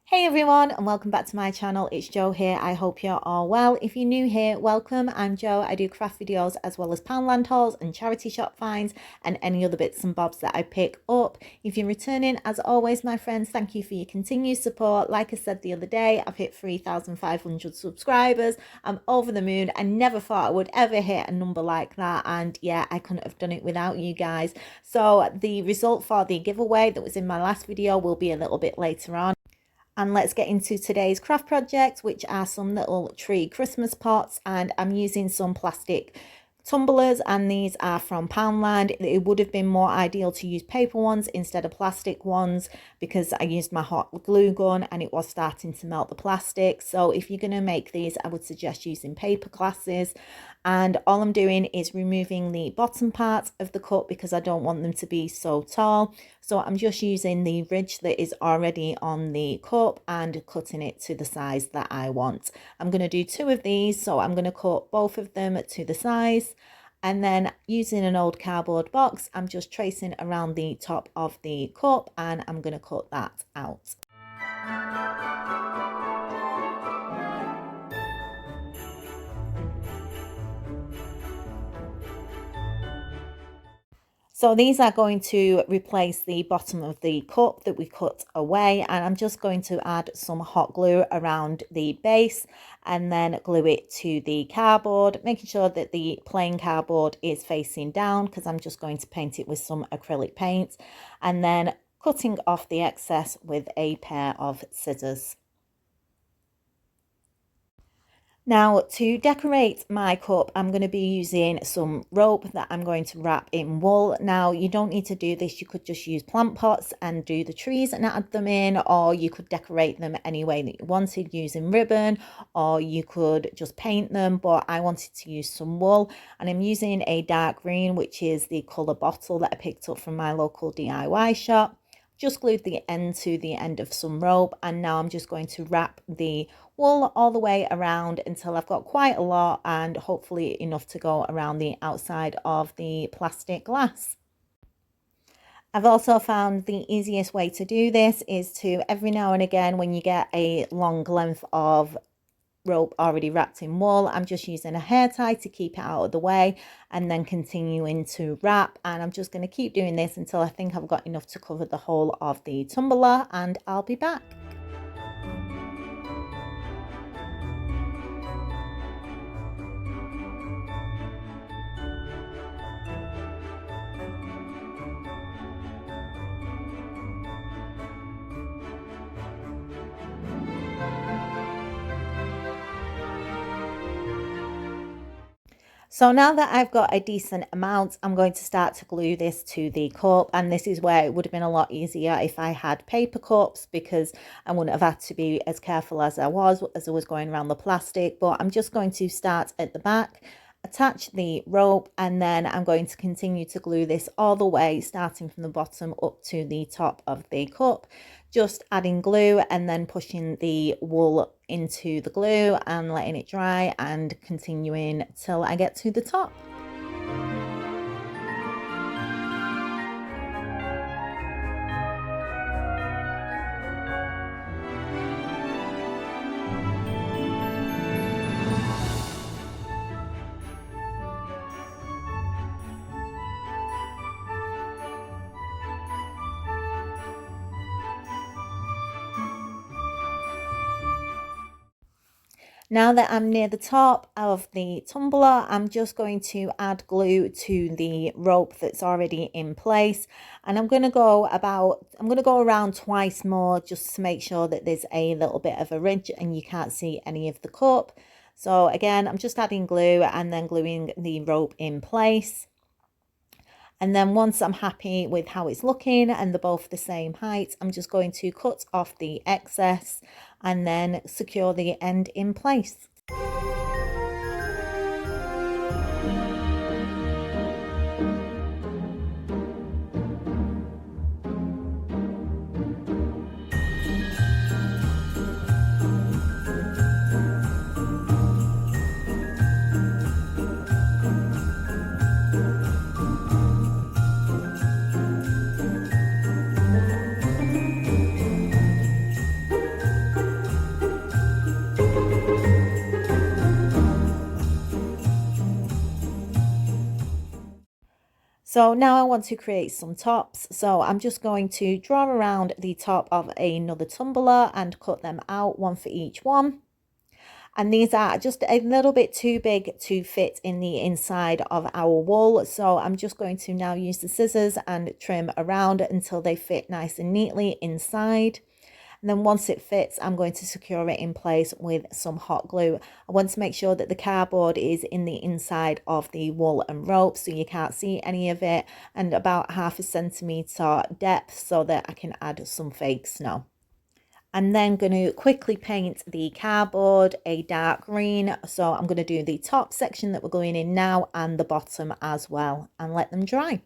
Hey everyone, and welcome back to my channel. It's Jo here. I hope you're all well. If you're new here, welcome. I'm Jo. I do craft videos as well as Poundland hauls and charity shop finds and any other bits and bobs that I pick up. If you're returning, as always, my friends, thank you for your continued support. Like I said the other day, I've hit 3,500 subscribers. I'm over the moon. I never thought I would ever hit a number like that, and yeah, I couldn't have done it without you guys. So the result for the giveaway that was in my last video will be a little bit later on. And let's get into today's craft project, which are some little tree Christmas pots, and I'm using some plastic tumblers, and these are from Poundland. It would have been more ideal to use paper ones instead of plastic ones because I used my hot glue gun and it was starting to melt the plastic. So if you're going to make these, I would suggest using paper glasses. And all I'm doing is removing the bottom part of the cup because I don't want them to be so tall. So I'm just using the ridge that is already on the cup and cutting it to the size that I want. I'm going to do two of these, so I'm going to cut both of them to the size. And then using an old cardboard box, I'm just tracing around the top of the cup and I'm going to cut that out. So these are going to replace the bottom of the cup that we cut away, and I'm just going to add some hot glue around the base and then glue it to the cardboard, making sure that the plain cardboard is facing down because I'm just going to paint it with some acrylic paint, and then cutting off the excess with a pair of scissors. Now, to decorate my cup, I'm going to be using some rope that I'm going to wrap in wool. Now, you don't need to do this. You could just use plant pots and do the trees and add them in, or you could decorate them any way that you wanted using ribbon, or you could just paint them, but I wanted to use some wool, and I'm using a dark green, which is the colour bottle that I picked up from my local DIY shop. Just glued the end to the end of some rope, and now I'm just going to wrap the wool all the way around until I've got quite a lot and hopefully enough to go around the outside of the plastic glass. I've also found the easiest way to do this is to every now and again, when you get a long length of rope already wrapped in wool, I'm just using a hair tie to keep it out of the way and then continuing to wrap, and I'm just going to keep doing this until I think I've got enough to cover the whole of the tumbler, and I'll be back. So now that I've got a decent amount, I'm going to start to glue this to the cup, and this is where it would have been a lot easier if I had paper cups because I wouldn't have had to be as careful as I was going around the plastic. But I'm just going to start at the back, attach the rope, and then I'm going to continue to glue this all the way, starting from the bottom up to the top of the cup, just adding glue and then pushing the wool into the glue and letting it dry and continuing till I get to the top. Now that I'm near the top of the tumbler, I'm just going to add glue to the rope that's already in place, and I'm going to go around twice more just to make sure that there's a little bit of a ridge and you can't see any of the cup. So again, I'm just adding glue and then gluing the rope in place. And then once I'm happy with how it's looking and they're both the same height, I'm just going to cut off the excess and then secure the end in place. So now I want to create some tops. So I'm just going to draw around the top of another tumbler and cut them out, one for each one. And these are just a little bit too big to fit in the inside of our wool. So I'm just going to now use the scissors and trim around until they fit nice and neatly inside. And then once it fits, I'm going to secure it in place with some hot glue. I want to make sure that the cardboard is in the inside of the wool and rope so you can't see any of it, and about 1/2 centimetre depth so that I can add some fake snow. I'm then going to quickly paint the cardboard a dark green. So I'm going to do the top section that we're going in now and the bottom as well, and let them dry.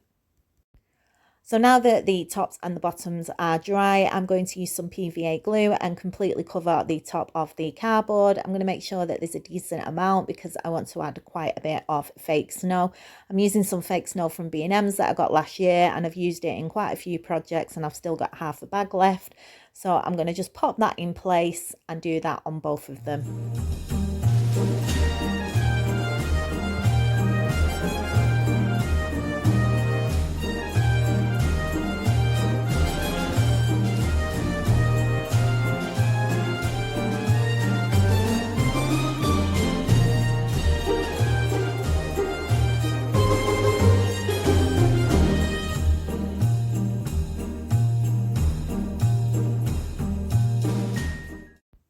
So now that the tops and the bottoms are dry, I'm going to use some PVA glue and completely cover the top of the cardboard. I'm going to make sure that there's a decent amount because I want to add quite a bit of fake snow. I'm using some fake snow from B&M's that I got last year, and I've used it in quite a few projects and I've still got half a bag left. So I'm going to just pop that in place and do that on both of them.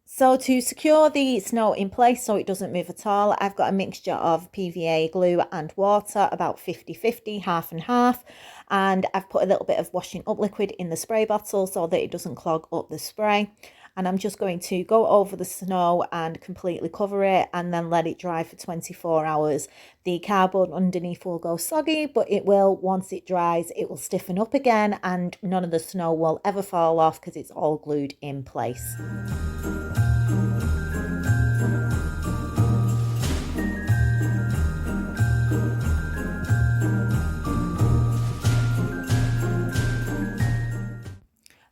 So to secure the snow in place so it doesn't move at all, I've got a mixture of PVA glue and water, about 50-50, half and half. And I've put a little bit of washing up liquid in the spray bottle so that it doesn't clog up the spray. And I'm just going to go over the snow and completely cover it and then let it dry for 24 hours. The cardboard underneath will go soggy, but it will, once it dries, it will stiffen up again and none of the snow will ever fall off because it's all glued in place.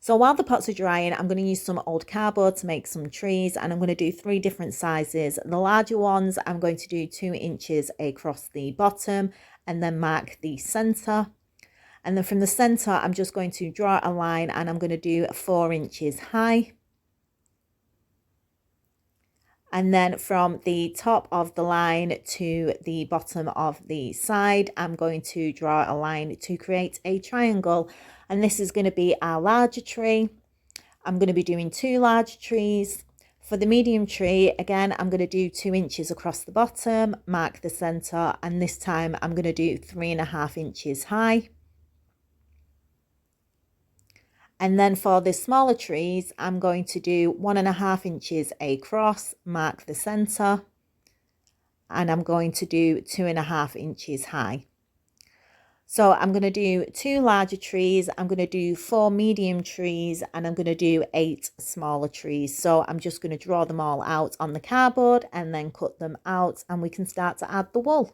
So while the pots are drying, I'm going to use some old cardboard to make some trees, and I'm going to do 3 different sizes. The larger ones, I'm going to do 2 inches across the bottom and then mark the center. And then from the center, I'm just going to draw a line and I'm going to do 4 inches high. And then from the top of the line to the bottom of the side, I'm going to draw a line to create a triangle. And this is going to be our larger tree. I'm going to be doing 2 large trees. For the medium tree, again, I'm going to do 2 inches across the bottom, mark the center, and this time I'm going to do 3.5 inches high. And then for the smaller trees, I'm going to do 1.5 inches across, mark the center, and I'm going to do 2.5 inches high. So I'm going to do 2 larger trees, I'm going to do 4 medium trees, and I'm going to do 8 smaller trees. So I'm just going to draw them all out on the cardboard and then cut them out, and we can start to add the wool.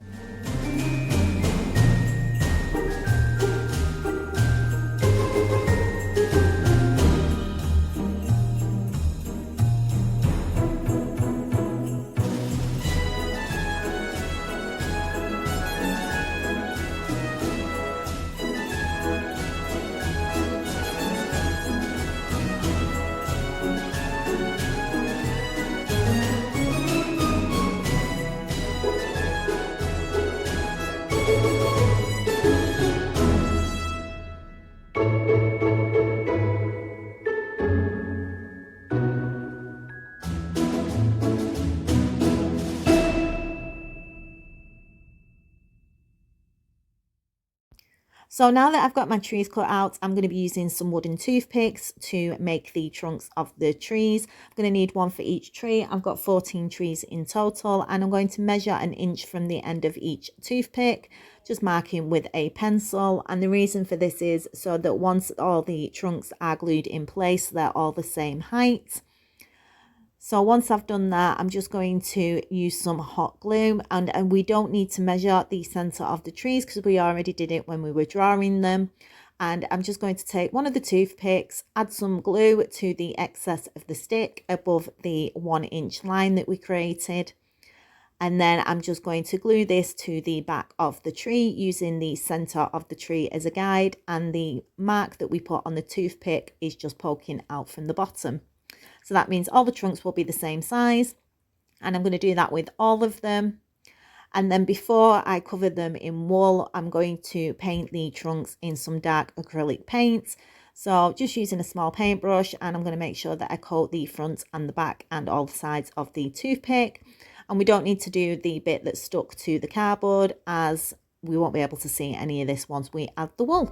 So now that I've got my trees cut out, I'm going to be using some wooden toothpicks to make the trunks of the trees. I'm going to need 1 for each tree. I've got 14 trees in total, and I'm going to measure 1 inch from the end of each toothpick, just marking with a pencil. And the reason for this is so that once all the trunks are glued in place, they're all the same height. So once I've done that, I'm just going to use some hot glue, and we don't need to measure the center of the trees because we already did it when we were drawing them. And I'm just going to take one of the toothpicks, add some glue to the excess of the stick above the 1 inch line that we created. And then I'm just going to glue this to the back of the tree using the center of the tree as a guide, and the mark that we put on the toothpick is just poking out from the bottom. So that means all the trunks will be the same size, and I'm going to do that with all of them. And then before I cover them in wool, I'm going to paint the trunks in some dark acrylic paint. So just using a small paintbrush, and I'm going to make sure that I coat the front and the back and all the sides of the toothpick. And we don't need to do the bit that's stuck to the cardboard, as we won't be able to see any of this once we add the wool.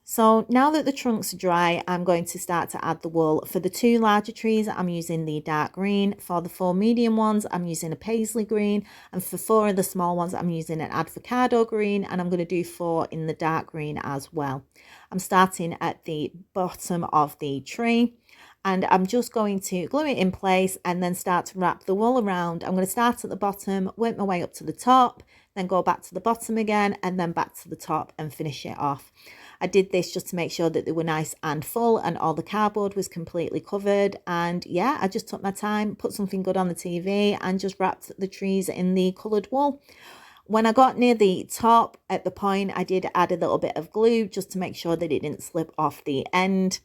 So now that the trunks are dry, I'm going to start to add the wool. For the 2 larger trees, I'm using the dark green. For the 4 medium ones, I'm using a paisley green. And for 4 of the small ones, I'm using an avocado green. And I'm going to do 4 in the dark green as well. I'm starting at the bottom of the tree. And I'm just going to glue it in place and then start to wrap the wool around. I'm going to start at the bottom, work my way up to the top, then go back to the bottom again, and then back to the top and finish it off. I did this just to make sure that they were nice and full and all the cardboard was completely covered. And yeah, I just took my time, put something good on the TV, and just wrapped the trees in the coloured wool. When I got near the top at the point, I did add a little bit of glue just to make sure that it didn't slip off the end.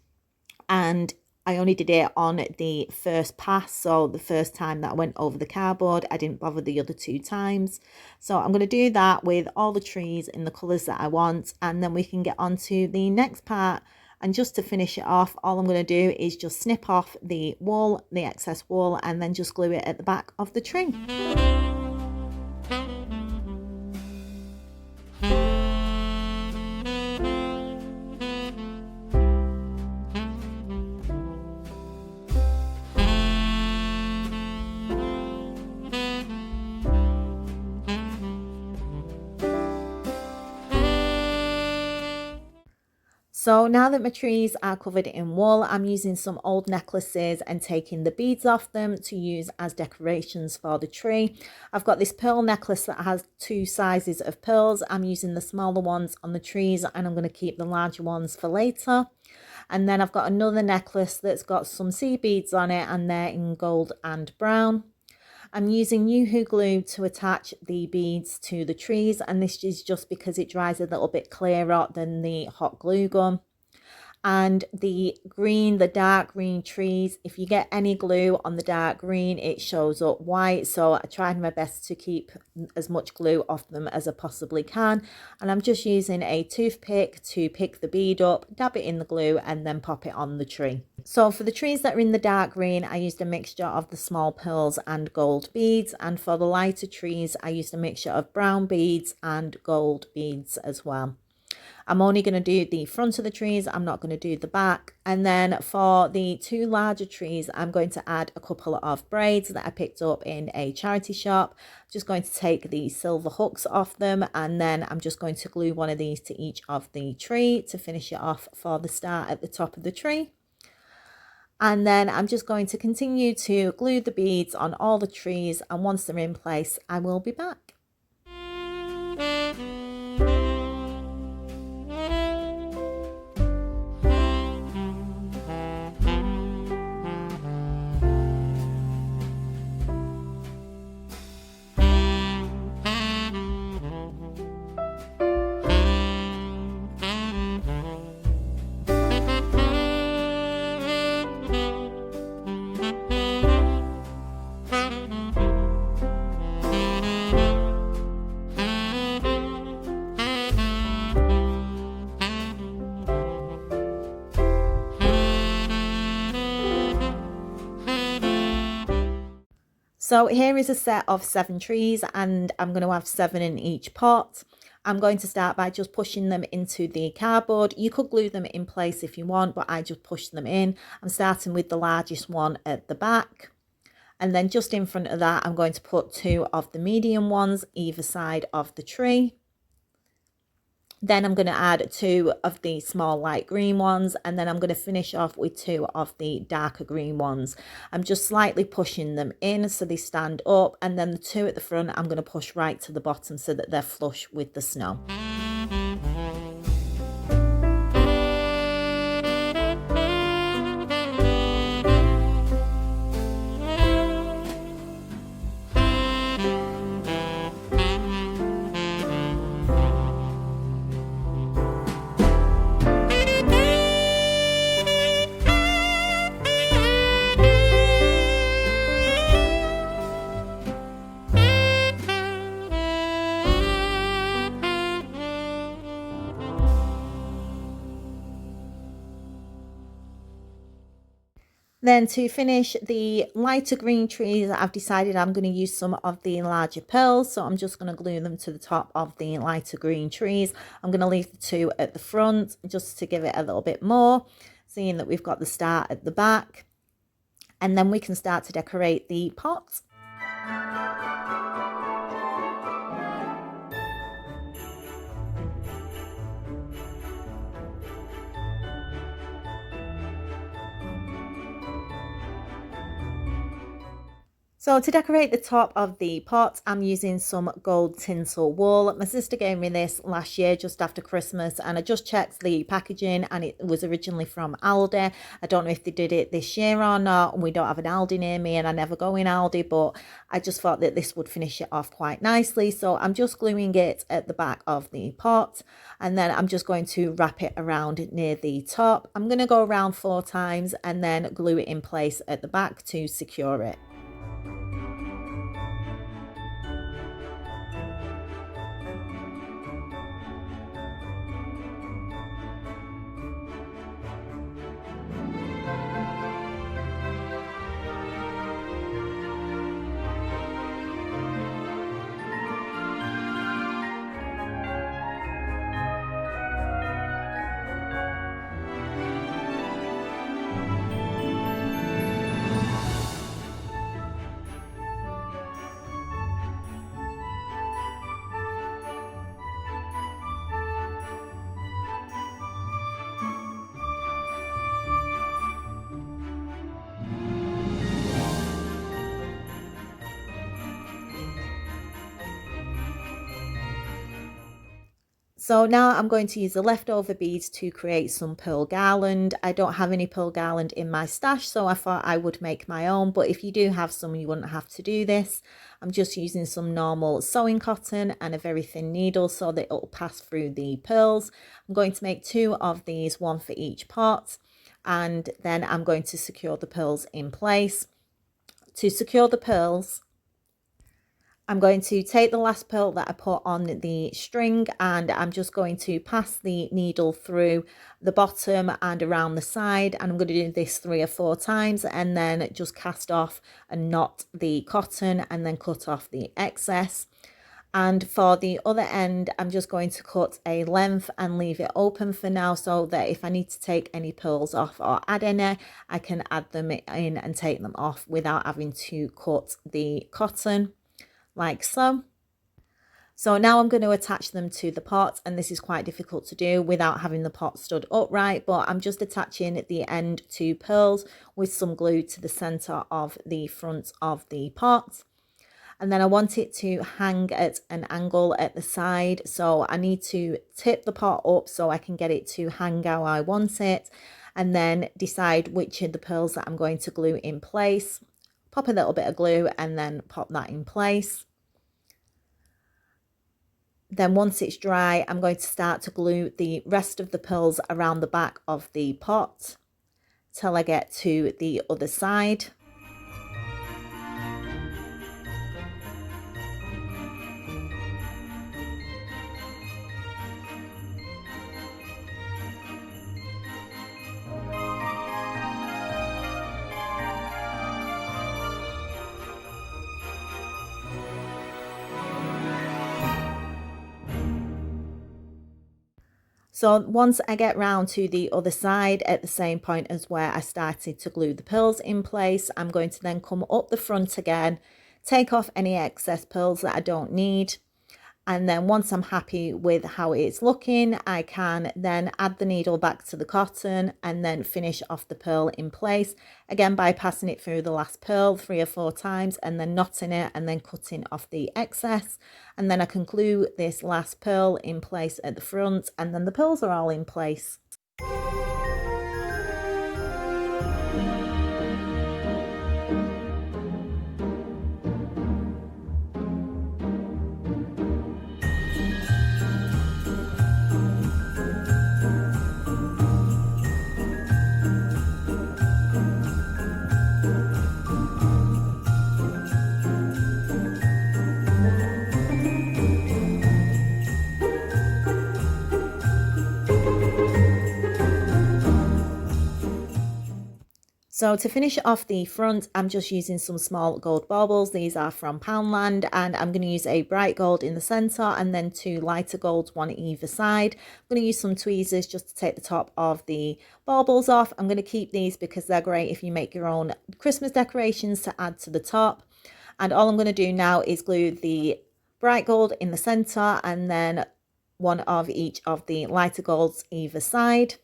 And I only did it on the first pass, so the first time that I went over the cardboard, I didn't bother the other 2 times. So I'm going to do that with all the trees in the colours that I want, and then we can get on to the next part. And just to finish it off, all I'm going to do is just snip off the wool, the excess wool, and then just glue it at the back of the tree. So now that my trees are covered in wool, I'm using some old necklaces and taking the beads off them to use as decorations for the tree. I've got this pearl necklace that has 2 sizes of pearls. I'm using the smaller ones on the trees, and I'm going to keep the larger ones for later. And then I've got another necklace that's got some seed beads on it, and they're in gold and brown. I'm using Yoo-hoo glue to attach the beads to the trees, and this is just because it dries a little bit clearer than the hot glue gun. And the green, the dark green trees, if you get any glue on the dark green, it shows up white. So I tried my best to keep as much glue off them as I possibly can. And I'm just using a toothpick to pick the bead up, dab it in the glue, and then pop it on the tree. So for the trees that are in the dark green, I used a mixture of the small pearls and gold beads. And for the lighter trees, I used a mixture of brown beads and gold beads as well. I'm only going to do the front of the trees. I'm not going to do the back. And then for the 2 larger trees, I'm going to add a couple of braids that I picked up in a charity shop. I'm just going to take the silver hooks off them, and then I'm just going to glue one of these to each of the tree to finish it off for the star at the top of the tree. And then I'm just going to continue to glue the beads on all the trees, and once they're in place, I will be back. So here is a set of 7 trees, and I'm going to have 7 in each pot. I'm going to start by just pushing them into the cardboard. You could glue them in place if you want, but I just push them in. I'm starting with the largest one at the back. And then just in front of that, I'm going to put 2 of the medium ones either side of the tree. Then I'm going to add 2 of the small light green ones, and then I'm going to finish off with 2 of the darker green ones. I'm just slightly pushing them in so they stand up, and then the 2 at the front I'm going to push right to the bottom so that they're flush with the snow. Then to finish the lighter green trees, I've decided I'm going to use some of the larger pearls. So I'm just going to glue them to the top of the lighter green trees. I'm going to leave the 2 at the front just to give it a little bit more, seeing that we've got the star at the back. And then we can start to decorate the pot. So to decorate the top of the pot, I'm using some gold tinsel wool. My sister gave me this last year just after Christmas, and I just checked the packaging and it was originally from Aldi. I don't know if they did it this year or not. We don't have an Aldi near me and I never go in Aldi, but I just thought that this would finish it off quite nicely. So I'm just gluing it at the back of the pot, and then I'm just going to wrap it around near the top. I'm going to go around 4 times and then glue it in place at the back to secure it. So now I'm going to use the leftover beads to create some pearl garland. I don't have any pearl garland in my stash, so I thought I would make my own, but if you do have some, you wouldn't have to do this. I'm just using some normal sewing cotton and a very thin needle so that it'll pass through the pearls. I'm going to make 2 of these, 1 for each part, and then I'm going to secure the pearls in place. To secure the pearls, I'm going to take the last pearl that I put on the string, and I'm just going to pass the needle through the bottom and around the side, and I'm going to do this 3 or 4 times and then just cast off and knot the cotton and then cut off the excess. And for the other end, I'm just going to cut a length and leave it open for now so that if I need to take any pearls off or add any, I can add them in and take them off without having to cut the cotton. Like so. So now I'm going to attach them to the pot, and this is quite difficult to do without having the pot stood upright, but I'm just attaching the end 2 pearls with some glue to the center of the front of the pot. And then I want it to hang at an angle at the side, so I need to tip the pot up so I can get it to hang how I want it, and then decide which of the pearls that I'm going to glue in place. Pop a little bit of glue and then pop that in place. Then once it's dry, I'm going to start to glue the rest of the pearls around the back of the pot till I get to the other side. So once I get round to the other side at the same point as where I started to glue the pearls in place, I'm going to then come up the front again, take off any excess pearls that I don't need, And then once I'm happy with how it's looking, I can then add the needle back to the cotton and then finish off the pearl in place. Again, by passing it through the last pearl 3 or 4 times and then knotting it and then cutting off the excess. And then I can glue this last pearl in place at the front, and then the pearls are all in place. So to finish off the front, I'm just using some small gold baubles. These are from Poundland, and I'm going to use a bright gold in the centre and then 2 lighter golds, one either side. I'm going to use some tweezers just to take the top of the baubles off. I'm going to keep these because they're great if you make your own Christmas decorations to add to the top. And all I'm going to do now is glue the bright gold in the centre and then one of each of the lighter golds either side.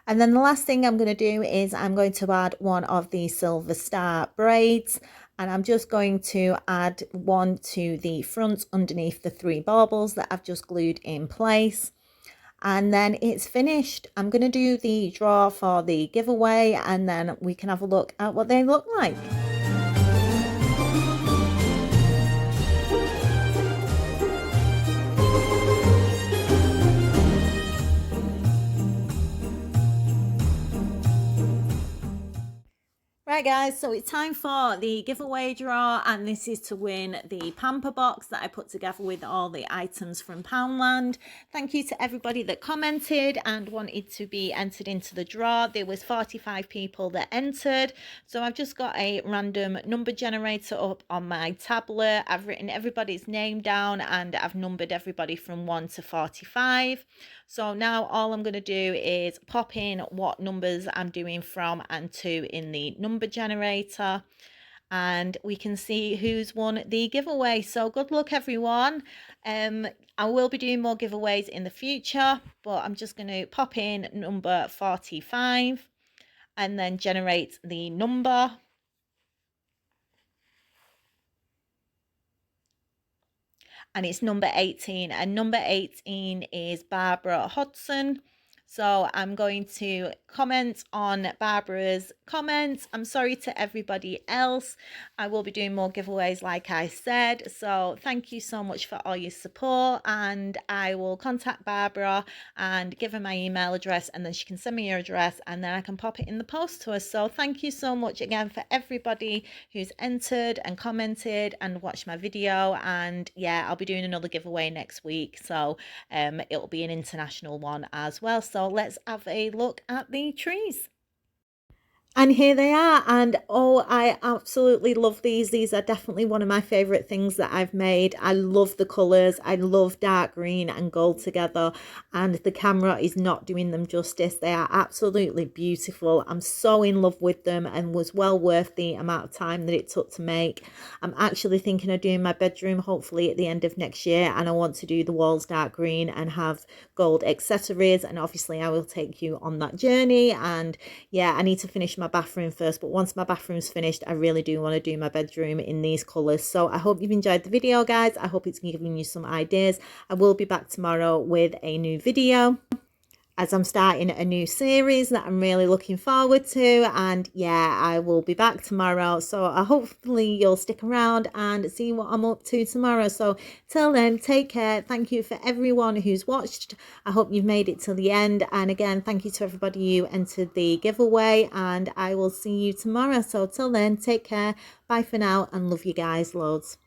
And then the last thing I'm going to do is I'm going to add one of the silver star braids, and I'm just going to add one to the front underneath the 3 baubles that I've just glued in place. And then it's finished. I'm going to do the draw for the giveaway and then we can have a look at what they look like. Right guys, so it's time for the giveaway draw, and this is to win the pamper box that I put together with all the items from Poundland. Thank you to everybody that commented and wanted to be entered into the draw. There was 45 people that entered, so I've just got a random number generator up on my tablet. I've written everybody's name down and I've numbered everybody from 1 to 45. So now all I'm going to do is pop in what numbers I'm doing from and to in the number generator, and we can see who's won the giveaway. So good luck everyone. I will be doing more giveaways in the future, but I'm just going to pop in number 45 and then generate the number. And it's number 18, and number 18 is Barbara Hodson. So I'm going to comment on Barbara's comments. I'm sorry to everybody else. I will be doing more giveaways like I said. So thank you so much for all your support, and I will contact Barbara and give her my email address, and then she can send me your address and then I can pop it in the post to her. So thank you so much again for everybody who's entered and commented and watched my video. And yeah, I'll be doing another giveaway next week, so it'll be an international one as well. So let's have a look at the trees. And here they are, and oh, I absolutely love these. These are definitely one of my favorite things that I've made. I love the colors. I love dark green and gold together, and the camera is not doing them justice. They are absolutely beautiful. I'm so in love with them and was well worth the amount of time that it took to make. I'm actually thinking of doing my bedroom hopefully at the end of next year, and I want to do the walls dark green and have gold accessories, and obviously I will take you on that journey. And yeah, I need to finish my bathroom first, but once my bathroom's finished, I really do want to do my bedroom in these colors. So I hope you've enjoyed the video, guys. I hope it's giving you some ideas. I will be back tomorrow with a new video, as I'm starting a new series that I'm really looking forward to. And yeah, I will be back tomorrow, so hopefully you'll stick around and see what I'm up to tomorrow. So till then, take care. Thank you for everyone who's watched. I hope you've made it till the end, and again, thank you to everybody who entered the giveaway, and I will see you tomorrow. So till then, take care, bye for now, and love you guys loads.